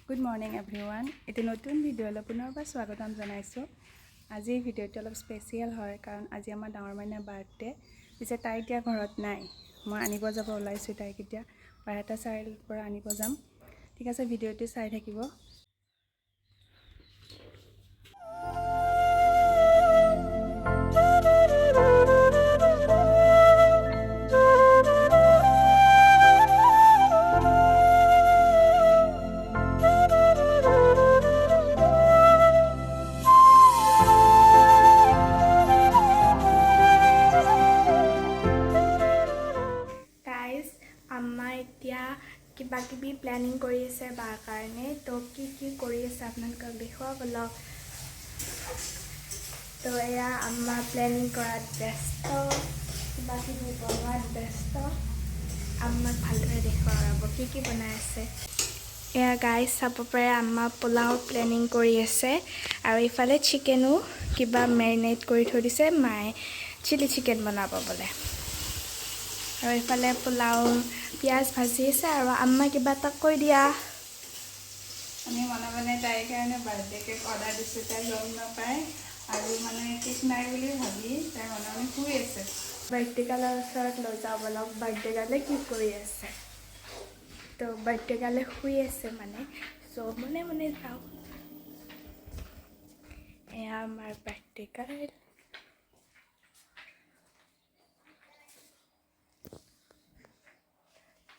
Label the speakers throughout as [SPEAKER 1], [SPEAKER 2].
[SPEAKER 1] Good morning everyone. এটি নতুন ভিডিঅ'লৈ পুনৰবাৰ স্বাগতম জনাইছোঁ। আজি ভিডিঅ'টো অলপ স্পেচিয়েল হয় কাৰণ আজি আমাৰ ডাঙৰ মাইনাৰ বাৰ্থডে। পিছে তাই এতিয়া ঘৰত নাই। মই আনিব যাব ওলাইছোঁ তাইক এতিয়া বাৰটা চাৰিআলিৰ পৰা আনিব যাম। ঠিক আছে, ভিডিঅ'টো চাই থাকিব।
[SPEAKER 2] আম্মা এতিয়া কিবা কিবি প্লেনিং কৰি আছে বাৰ কাৰণে। তো কি কৰি আছে আপোনালোকক দেখুৱাব অলপ। তো এয়া আম্মা প্লেনিং কৰাত ব্যস্ত, কিবা কিবি বনোৱাত ব্যস্ত। আম্মাক ভালদৰে দেখুৱাব কি বনাই আছে। এয়া গাইজ চাব পাৰে আম্মা পোলাও প্লেনিং কৰি আছে আৰু ইফালে চিকেনো কিবা মেৰিনেট কৰি থৈ দিছে। মায়ে চিলি চিকেন বনাব বোলে। আৰু এইফালে পোলাও পিঁয়াজ ভাজি আছে আৰু আম্মা কিবা এটা কৈ দিয়া।
[SPEAKER 1] আমি মনে তাইৰ কাৰণে বাৰ্থডে কেক অৰ্ডাৰ দিছোঁ। তাই গম নাপায় আৰু কেক নাই বুলি ভাবি তাই মনে শুই আছে।
[SPEAKER 2] বাৰ্থডে গালৰ ওচৰত লৈ যাওঁ বলক। বাৰ্থডে গালে কি কৰি আছে? তো বাৰ্থডে গালে শুই আছে চ' মনে যাওঁ। এয়া আমাৰ বাৰ্থডে গাৰ্ল।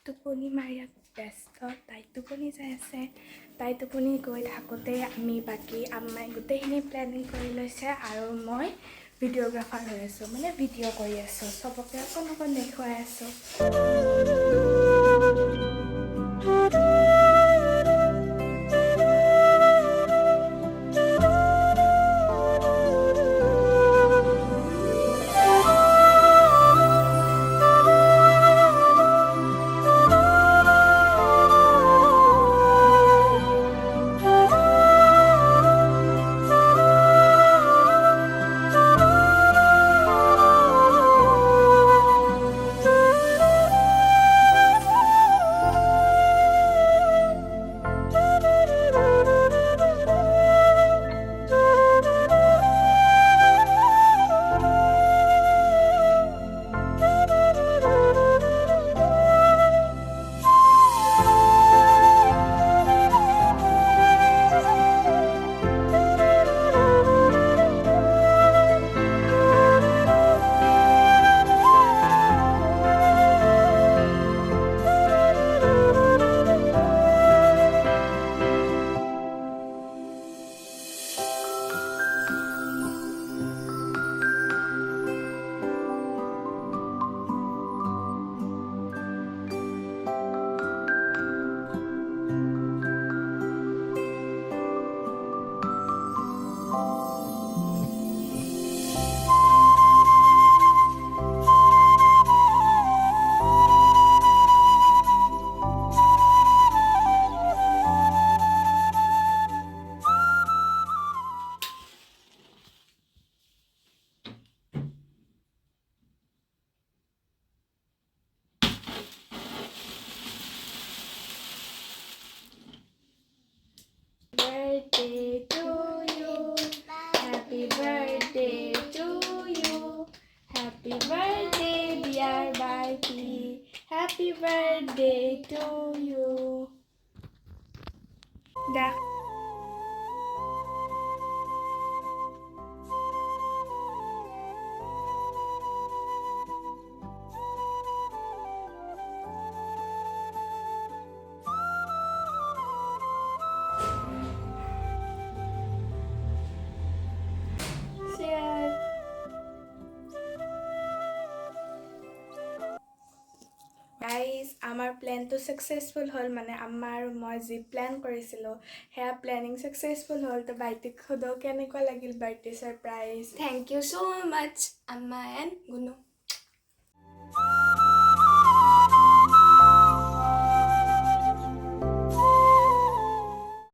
[SPEAKER 2] টোপনি মাৰিয়াত ব্যস্ত। তাই টোপনি যাই আছে। তাই টোপনি গৈ থাকোঁতে আমি বাকী আম্মাই গোটেইখিনি প্লেনিং কৰি লৈছে আৰু মই ভিডিঅ'গ্ৰাফাৰ হৈ আছোঁ, ভিডিঅ' কৰি আছোঁ। চবকে অকণ দেখুৱাই আছোঁ। Birthday to you, happy birthday to you, happy birthday dear Barbie, happy birthday to you. Guys আমাৰ প্লেনটো ছাকচেছফুল হ'ল। আম্মা আৰু মই যি প্লেন কৰিছিলোঁ সেয়া প্লেনিং ছাকচেছফুল হ'ল। তো বাইটিক সোধো কেনেকুৱা লাগিল birthday surprise.
[SPEAKER 3] Thank you so much, Amma and Gunu.